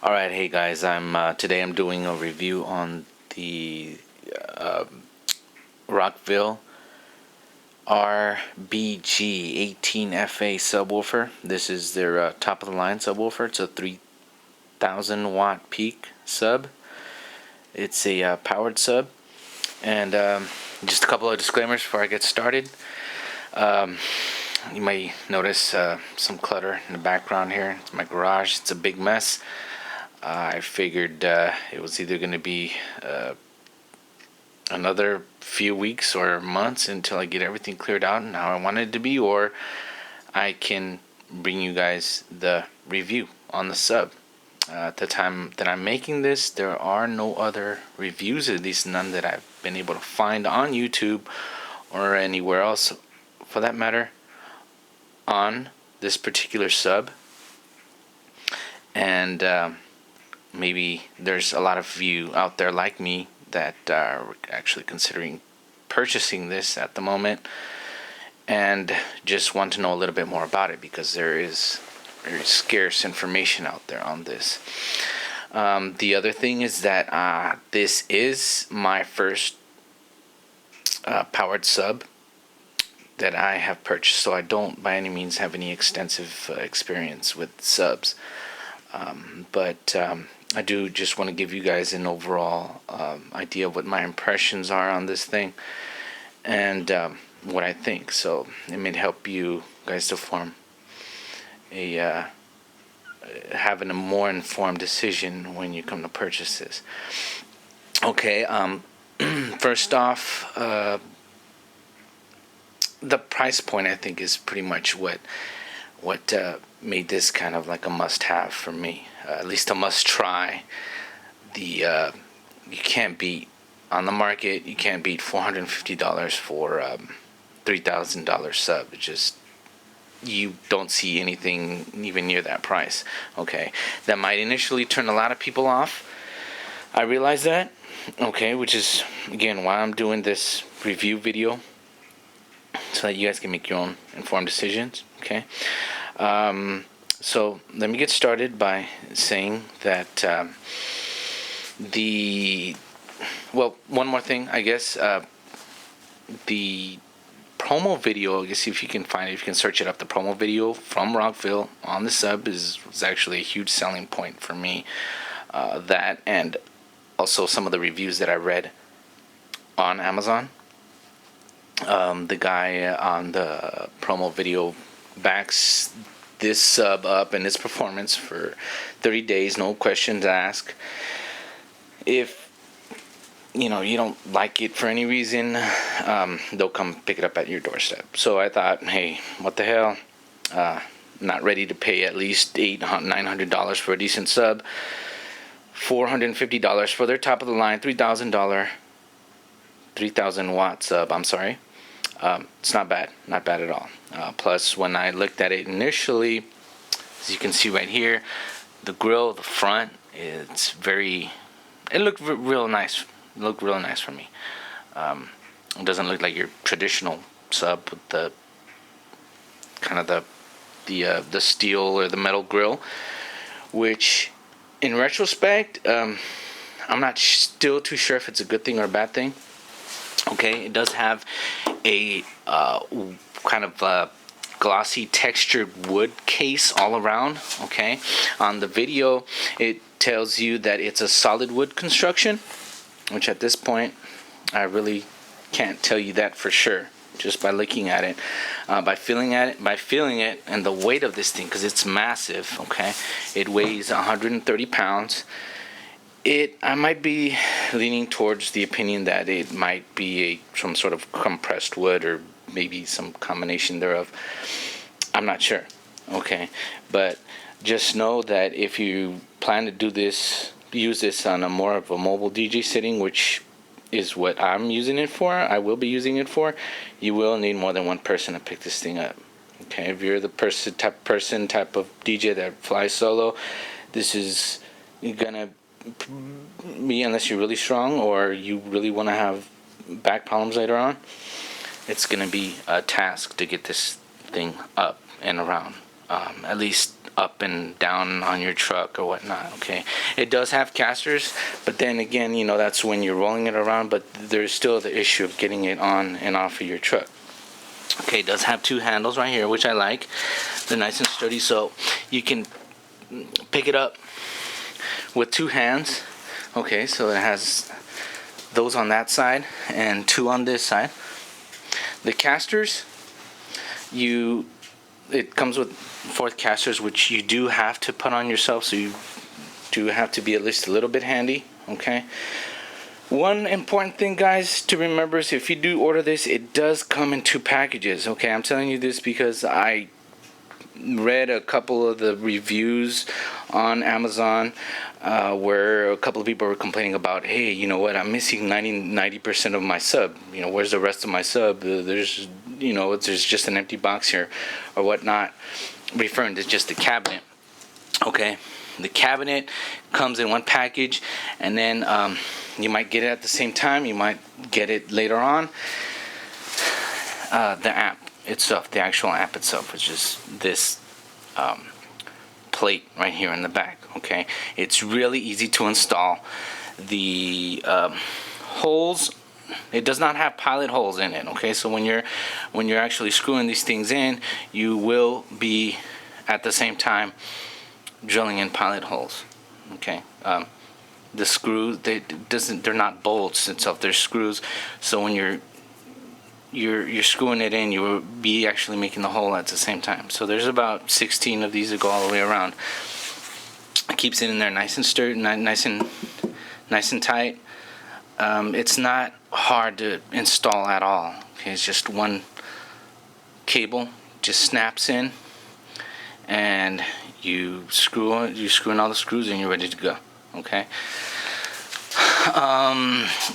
Alright, hey guys, today I'm doing a review on the Rockville RBG18FA subwoofer. This is their top of the line subwoofer. It's a 3000 watt peak sub. It's a powered sub. And just a couple of disclaimers before I get started. You may notice some clutter in the background here. It's my garage. It's a big mess. I figured it was either going to be another few weeks or months until I get everything cleared out and how I want it to be, or I can bring you guys the review on the sub. At the time that I'm making this, there are no other reviews, at least none that I've been able to find on YouTube or anywhere else for that matter, on this particular sub. And maybe there's a lot of you out there like me that are actually considering purchasing this at the moment and just want to know a little bit more about it, because there is very scarce information out there on this. The other thing is that this is my first powered sub that I have purchased, so I don't by any means have any extensive experience with subs. But I do just want to give you guys an overall idea of what my impressions are on this thing and what I think. So it may help you guys to form having a more informed decision when you come to purchase this. Okay, first off, the price point I think is pretty much what made this kind of like a must-have for me, at least a must-try. You can't beat on the market. You can't beat $450 for $3,000 sub. It just, you don't see anything even near that price. Okay, that might initially turn a lot of people off. I realize that. Okay, which is again why I'm doing this review video, so that you guys can make your own informed decisions. Okay. So let me get started by saying that one more thing, I guess. The promo video, I guess if you can find it, if you can search it up, the promo video from Rockville on the sub was actually a huge selling point for me. That, and also some of the reviews that I read on Amazon. The guy on the promo video backs this sub up and its performance for 30 days, no questions asked. If you don't like it for any reason, they'll come pick it up at your doorstep. So I thought, hey, what the hell, not ready to pay at least $900 for a decent sub, $450 for their top of the line $3,000 3000 watt sub. I'm sorry. It's not bad at all. Plus, when I looked at it initially, as you can see right here, the grill, the front, it looked real nice. It looked real nice for me. It doesn't look like your traditional sub with the kind of the steel or the metal grill, which in retrospect, I'm not still too sure if it's a good thing or a bad thing. Okay, it does have a kind of glossy textured wood case all around. Okay, on the video it tells you that it's a solid wood construction, which at this point I really can't tell you that for sure just by looking at it, by feeling it, and the weight of this thing, because it's massive. Okay, it weighs 130 pounds. I might be leaning towards the opinion that it might be some sort of compressed wood, or maybe some combination thereof. I'm not sure. Okay, but just know that if you plan to use this on a more of a mobile DJ setting, which is what I'm using it for, I will be using it for, you will need more than one person to pick this thing up. Okay, if you're the type of DJ that flies solo, this is gonna be, unless you're really strong or you really want to have back problems later on, it's gonna be a task to get this thing up and around at least up and down on your truck or whatnot. Okay, it does have casters, but then again, you know, that's when you're rolling it around, but there's still the issue of getting it on and off of your truck. Okay, it does have two handles right here, which I like. They're nice and sturdy, so you can pick it up with two hands. Okay, so it has those on that side and two on this side. The casters, it comes with 4th casters, which you do have to put on yourself, so you do have to be at least a little bit handy. Okay, one important thing, guys, to remember is if you do order this, it does come in 2 packages. Okay, I'm telling you this because I read a couple of the reviews on Amazon where a couple of people were complaining about, hey, you know what, I'm missing 90% of my sub. You know, where's the rest of my sub? There's just an empty box here or whatnot, referring to just the cabinet. Okay, the cabinet comes in 1 package, and then you might get it at the same time, you might get it later on. The amp itself, the actual amp itself, is just this plate right here in the back. Okay, it's really easy to install. The holes, it does not have pilot holes in it. Okay, so when you're actually screwing these things in, you will be at the same time drilling in pilot holes. Okay, the screws, they're not bolts itself, they're screws, so when you're screwing it in, you will be actually making the hole at the same time. So there's about 16 of these that go all the way around. It keeps it in there nice and sturdy, nice and tight. It's not hard to install at all. Okay, it's just 1 cable, just snaps in, and you screw in all the screws, and you're ready to go. Okay.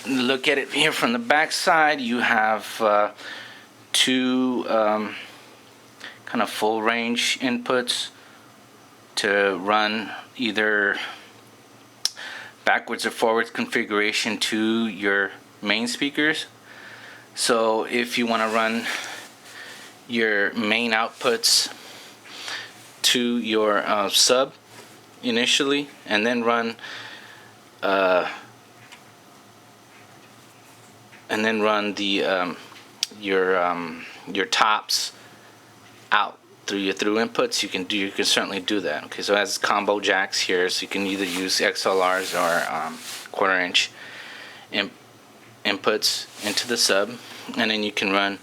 Look at it here from the back side. You have 2 kind of full range inputs to run either backwards or forwards configuration to your main speakers. So if you want to run your main outputs to your sub initially, and then run the your tops out through your through inputs, you can certainly do that. Okay, so it has combo jacks here, so you can either use XLRs or 1/4 inch inputs into the sub, and then you can run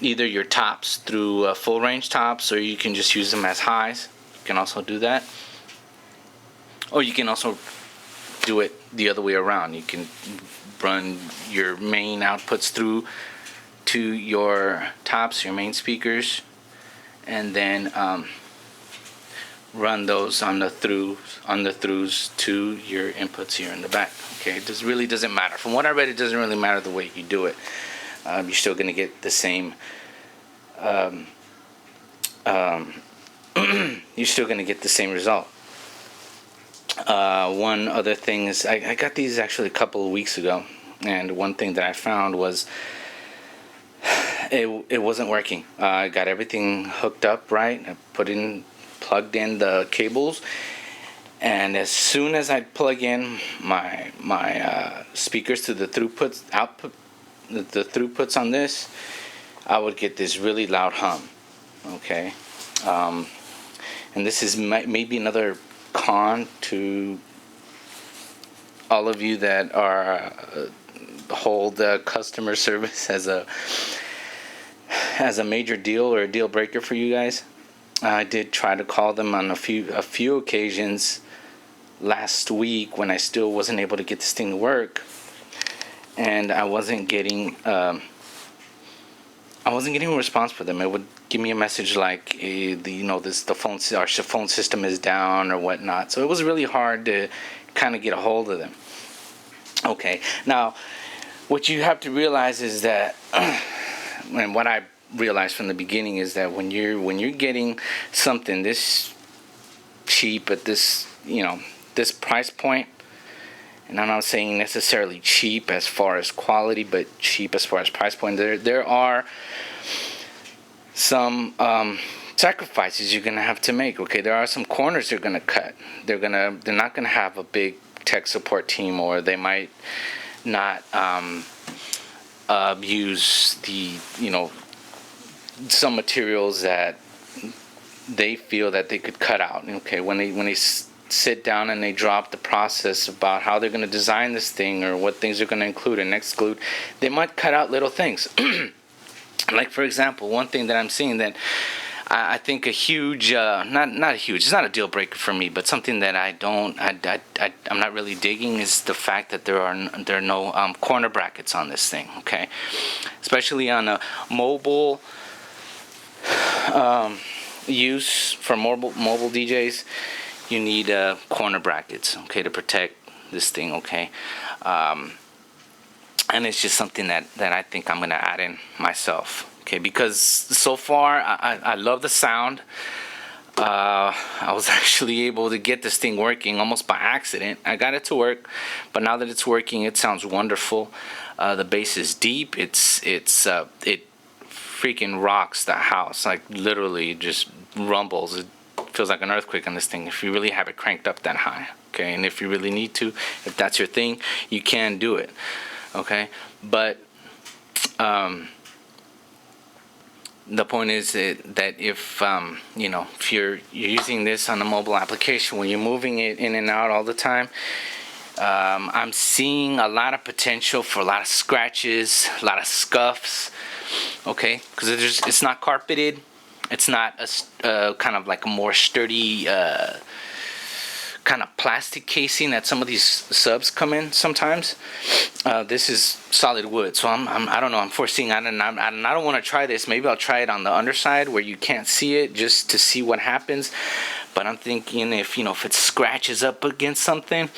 either your tops through full range tops, or you can just use them as highs. You can also do that, or you can also do it the other way around. You can run your main outputs through to your tops, your main speakers, and then run those on the throughs to your inputs here in the back. Okay, it really doesn't matter. From what I read, it doesn't really matter the way you do it. You're still going to get the same. You're still going to get the same result. One other thing is, I got these actually a couple of weeks ago, and one thing that I found was it wasn't working. I got everything hooked up right. I plugged in the cables, and as soon as I plug in my speakers to the throughputs the throughputs on this, I would get this really loud hum. Okay, and this is maybe another con to all of you that are hold customer service as a major deal or a deal breaker for you guys. I did try to call them on a few occasions last week when I still wasn't able to get this thing to work, and I wasn't getting a response for them. It would give me a message like, the phone system is down or whatnot. So it was really hard to kind of get a hold of them. Okay, now what you have to realize is that, and what I realized from the beginning is that when you're getting something this cheap at this this price point, and I'm not saying necessarily cheap as far as quality, but cheap as far as price point, there are some sacrifices you're gonna have to make. Okay, there are some corners they're gonna cut. They're not gonna have a big tech support team, or they might not use the, you know, some materials that they feel that they could cut out. Okay, when they sit down and they drop the process about how they're going to design this thing, or what things they're going to include and exclude, they might cut out little things. Like, for example, one thing that I'm seeing that I think a huge, not huge, it's not a deal breaker for me, but something that I'm not really digging, is the fact that there are no corner brackets on this thing. Okay, especially on a mobile use for mobile DJs, you need corner brackets, okay, to protect this thing. Okay, and it's just something that I think I'm gonna add in myself. Okay, because so far I love the sound. I was actually able to get this thing working almost by accident. I got it to work, but now that it's working, it sounds wonderful. The bass is deep. It freaking rocks the house. Like, literally just rumbles. It feels like an earthquake on this thing if you really have it cranked up that high. Okay, and if you really need to, if that's your thing, you can do it. Okay, but the point is that if you know, if you're using this on a mobile application, when you're moving it in and out all the time, I'm seeing a lot of potential for a lot of scratches, a lot of scuffs. Okay, because it's not carpeted, it's not a kind of like a more sturdy kind of plastic casing that some of these subs come in sometimes. This is solid wood, so I don't know, I'm foreseeing, I don't want to try this. Maybe I'll try it on the underside where you can't see it, just to see what happens. But I'm thinking, if, you know, if it scratches up against something,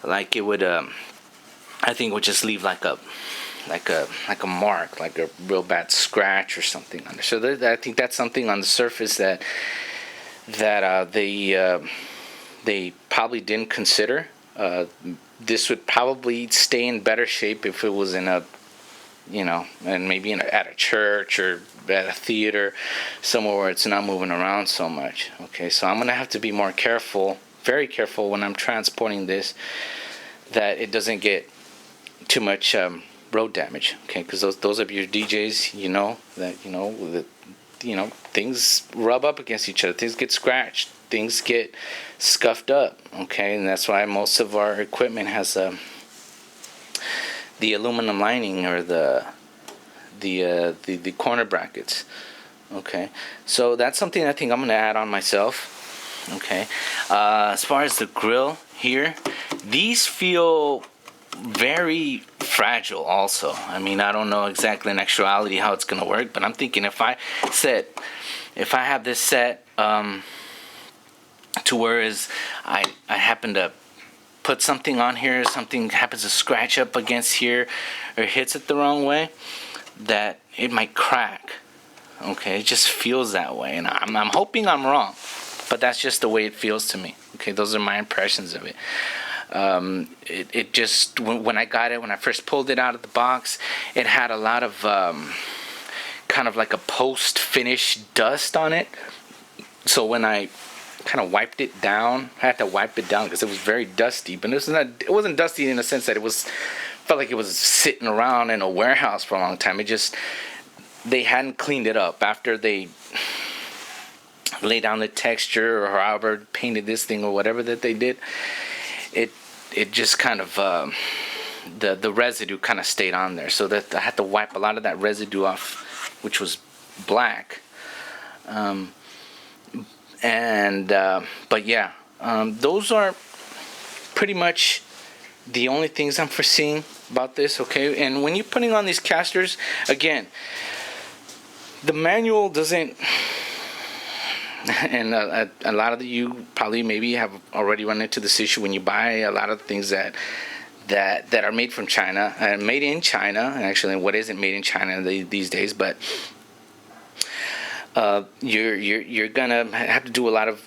like it would, I think it would just leave like a mark, like a real bad scratch or something on there. So I think that's something on the surface that they probably didn't consider. This would probably stay in better shape if it was in a, you know, and maybe at a church or at a theater, somewhere where it's not moving around so much. Okay, so I'm gonna have to be more careful, very careful, when I'm transporting this, that it doesn't get too much road damage. Okay, because those of your DJs, you know that, things rub up against each other, things get scratched, things get scuffed up. Okay, and that's why most of our equipment has the aluminum lining, or the corner brackets. Okay, so that's something I think I'm gonna add on myself. Okay, as far as the grill here, these feel very fragile also. I mean, I don't know exactly in actuality how it's gonna work, but I'm thinking if I have this set to where I happen to put something on here, something happens to scratch up against here or hits it the wrong way, that it might crack. Okay, it just feels that way, and I'm hoping I'm wrong, but that's just the way it feels to me. Okay, those are my impressions of it. It just, when I got it, when I first pulled it out of the box, it had a lot of kind of like a post-finish dust on it. So when I kind of wiped it down, I had to wipe it down because it was very dusty. But it wasn't dusty in the sense that felt like it was sitting around in a warehouse for a long time. They hadn't cleaned it up after they laid down the texture, or however painted this thing, or whatever that they did. It just kind of the residue kind of stayed on there, so that I had to wipe a lot of that residue off, which was black. But yeah, those are pretty much the only things I'm foreseeing about this. Okay, and when you're putting on these casters, again, the manual doesn't, and a lot of you probably maybe have already run into this issue when you buy a lot of things that are made from China, made in China, actually, what isn't made in China these days, but you're gonna have to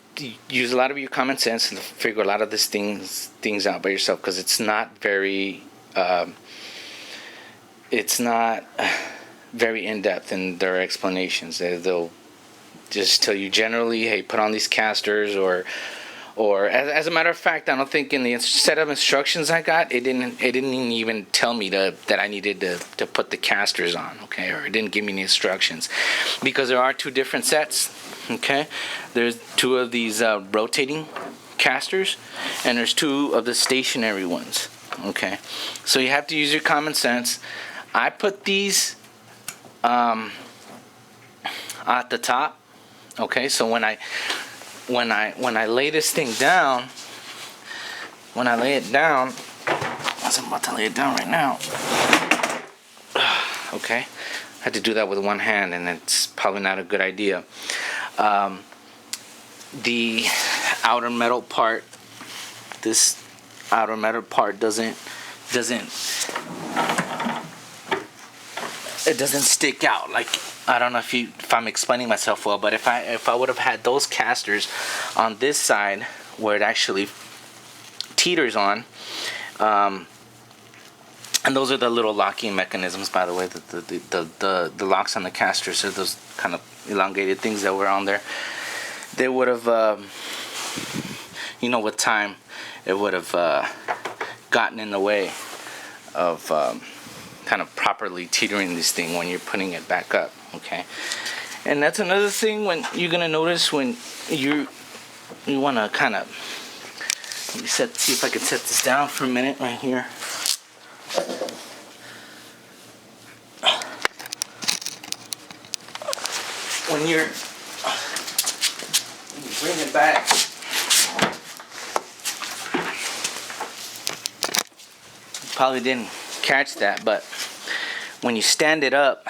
use a lot of your common sense and figure a lot of these things out by yourself, because it's not very in-depth in their explanations. They'll just tell you generally, hey, put on these casters, or as a matter of fact, I don't think in the set of instructions I got, it didn't even tell me that I needed to put the casters on, okay, or it didn't give me any instructions, because there are two different sets, okay. There's two of these rotating casters, and there's two of the stationary ones, okay. So you have to use your common sense. I put these at the top, okay. So when I lay this thing down, when I lay it down, as I'm about to lay it down right now, okay, I had to do that with one hand, and it's probably not a good idea. The outer metal part, this outer metal part doesn't stick out. Like, I don't know if I'm explaining myself well, but if I would have had those casters on this side where it actually teeters on, and those are the little locking mechanisms, by the way. The locks on the casters are those kind of elongated things that were on there. They would have, with time, it would have gotten in the way of kind of properly teetering this thing when you're putting it back up, okay. And that's another thing when you're gonna notice when you want to kind of, let me see if I can set this down for a minute right here. When you bring it back, you probably didn't catch that, but when you stand it up,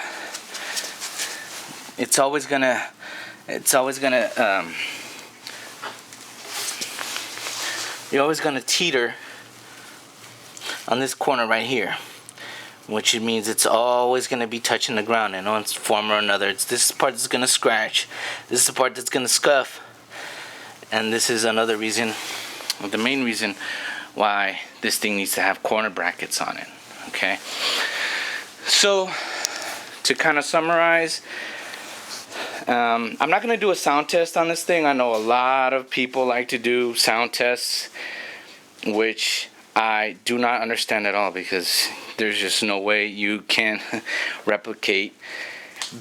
it's always gonna you're always gonna teeter on this corner right here, which means it's always gonna be touching the ground in one form or another. It's this part that's gonna scratch, this is the part that's gonna scuff, and this is another reason, or the main reason, why this thing needs to have corner brackets on it. Okay, so to kind of summarize, I'm not going to do a sound test on this thing. I know a lot of people like to do sound tests, which I do not understand at all, because there's just no way you can replicate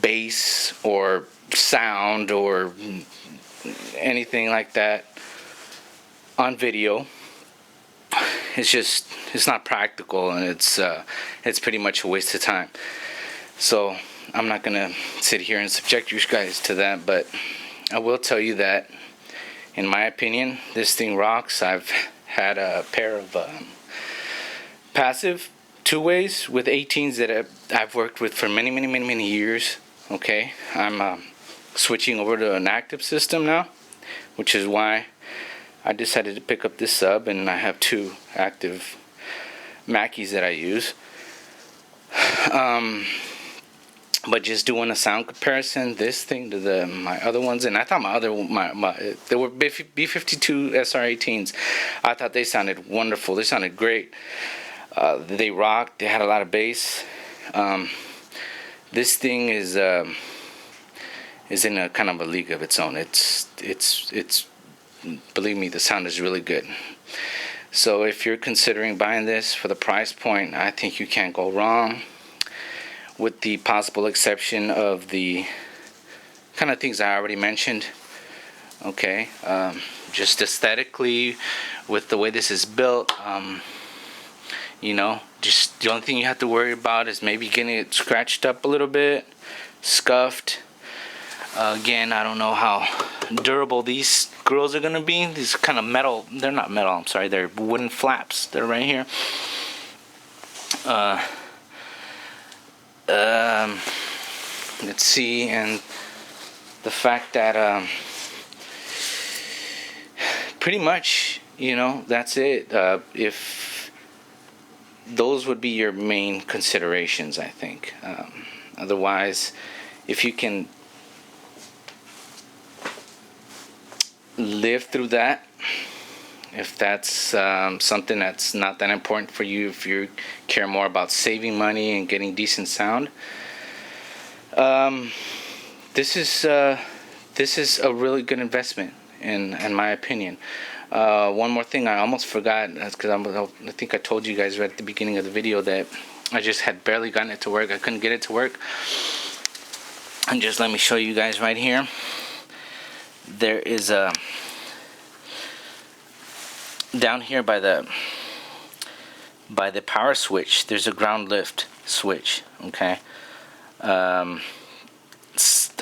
bass or sound or anything like that on video. It's not practical, and it's pretty much a waste of time. So I'm not gonna sit here and subject you guys to that, but I will tell you that, in my opinion, this thing rocks. I've had a pair of passive two-ways with 18s that I've worked with for many years. Okay, I'm switching over to an active system now, which is why I decided to pick up this sub, and I have two active Mackeys that I use. But just doing a sound comparison, this thing to my other ones, and I thought they were B52 SR18s. I thought they sounded wonderful. They sounded great. They rocked. They had a lot of bass. This thing is in a kind of a league of its own. It's believe me, the sound is really good. So if you're considering buying this for the price point, I think you can't go wrong, with the possible exception of the kind of things I already mentioned. Okay, just aesthetically, with the way this is built, just the only thing you have to worry about is maybe getting it scratched up a little bit, scuffed. Again, I don't know how durable these grills are gonna be. These kind of metal, they're not metal, I'm sorry, they're wooden flaps. They're right here. Let's see, and the fact that pretty much, that's it. If those would be your main considerations, I think. Otherwise, if you can live through that, if that's something that's not that important for you, if you care more about saving money and getting decent sound, this is this is a really good investment in my opinion. One more thing I almost forgot, because I think I told you guys right at the beginning of the video that I just had barely gotten it to work. I couldn't get it to work. And just let me show you guys right here. There is a down here by the power switch, there's a ground lift switch. Okay.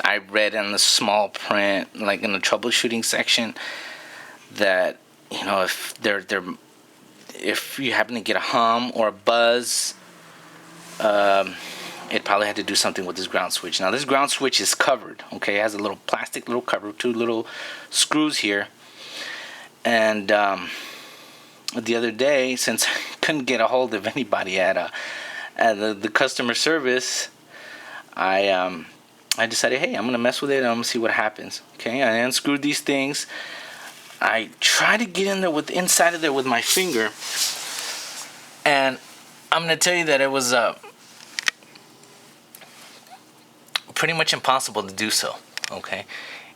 I read in the small print, like in the troubleshooting section, that if you happen to get a hum or a buzz, it probably had to do something with this ground switch. Now this ground switch is covered. Okay, it has a little plastic little cover, 2 little screws here. And the other day, since I couldn't get a hold of anybody at the customer service, I decided, hey, I'm gonna mess with it and I'm gonna see what happens. Okay, I unscrewed these things. I tried to get in there with the inside of there with my finger, and I'm gonna tell you that it was pretty much impossible to do so. Okay,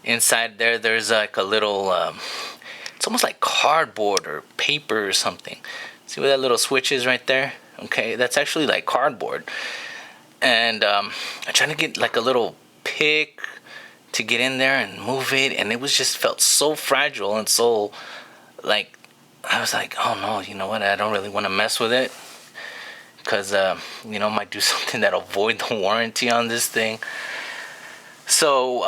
inside there's like a little it's almost like cardboard or paper or something. See where that little switch is right there? Okay, that's actually like cardboard. And I tried to get like a little pick to get in there and move it, and it was just felt so fragile and so, like, I was like, oh no, you know what, I don't really want to mess with it, because might do something that'll void the warranty on this thing. So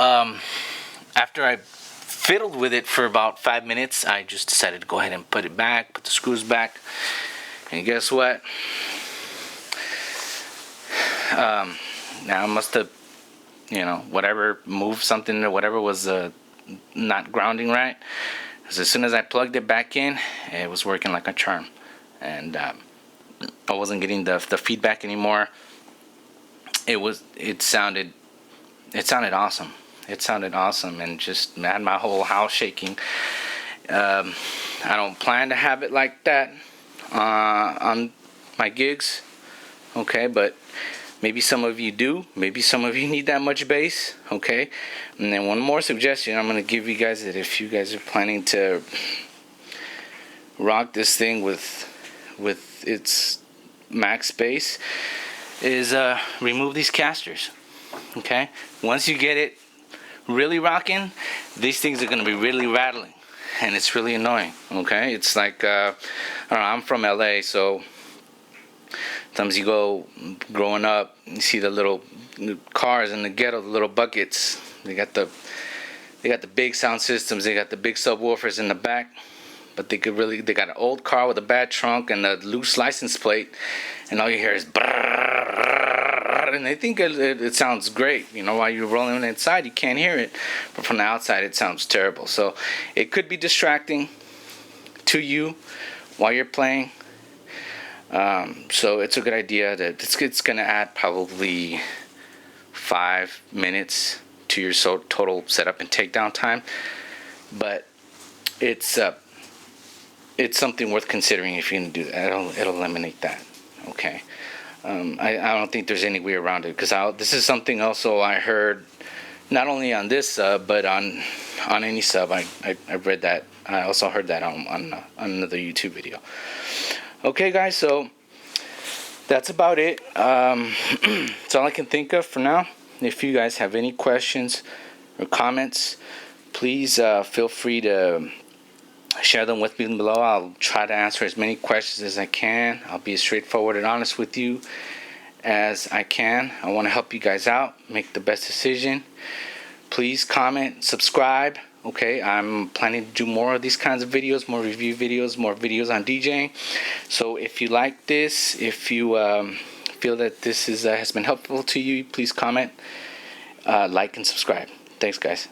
after I fiddled with it for about 5 minutes, I just decided to go ahead and put it back, put the screws back, and guess what? Now I must have, whatever, moved something or whatever was not grounding right. Because as soon as I plugged it back in, it was working like a charm, and I wasn't getting the feedback anymore. It sounded awesome. It sounded awesome, and just had my whole house shaking. I don't plan to have it like that on my gigs, okay, but maybe some of you do. Maybe some of you need that much bass, okay? And then one more suggestion I'm going to give you guys, that if you guys are planning to rock this thing with its max bass, is remove these casters, okay? Once you get it really rocking, these things are going to be really rattling, and it's really annoying, okay? It's like, I don't know, I'm from LA, so sometimes you go, growing up, you see the little cars in the ghetto, the little buckets. They got the big sound systems, they got the big subwoofers in the back, but they got an old car with a bad trunk and a loose license plate, and all you hear is brrrr, and they think it sounds great. While you're rolling inside, you can't hear it, but from the outside, it sounds terrible. So it could be distracting to you while you're playing. So it's a good idea that it's going to add probably 5 minutes to your total setup and takedown time, but it's something worth considering if you're going to do that. It'll eliminate that, okay? I don't think there's any way around it, because this is something also I heard, not only on this sub, but on any sub. I read that. I also heard that on another YouTube video. Okay, guys, so that's about it. That's all I can think of for now. If you guys have any questions or comments, please feel free to share them with me below. I'll try to answer as many questions as I can. I'll be as straightforward and honest with you as I can. I want to help you guys out, make the best decision. Please comment, subscribe. Okay, I'm planning to do more of these kinds of videos, more review videos, more videos on DJing. So if you like this, if you feel that this has been helpful to you, please comment, like, and subscribe. Thanks, guys.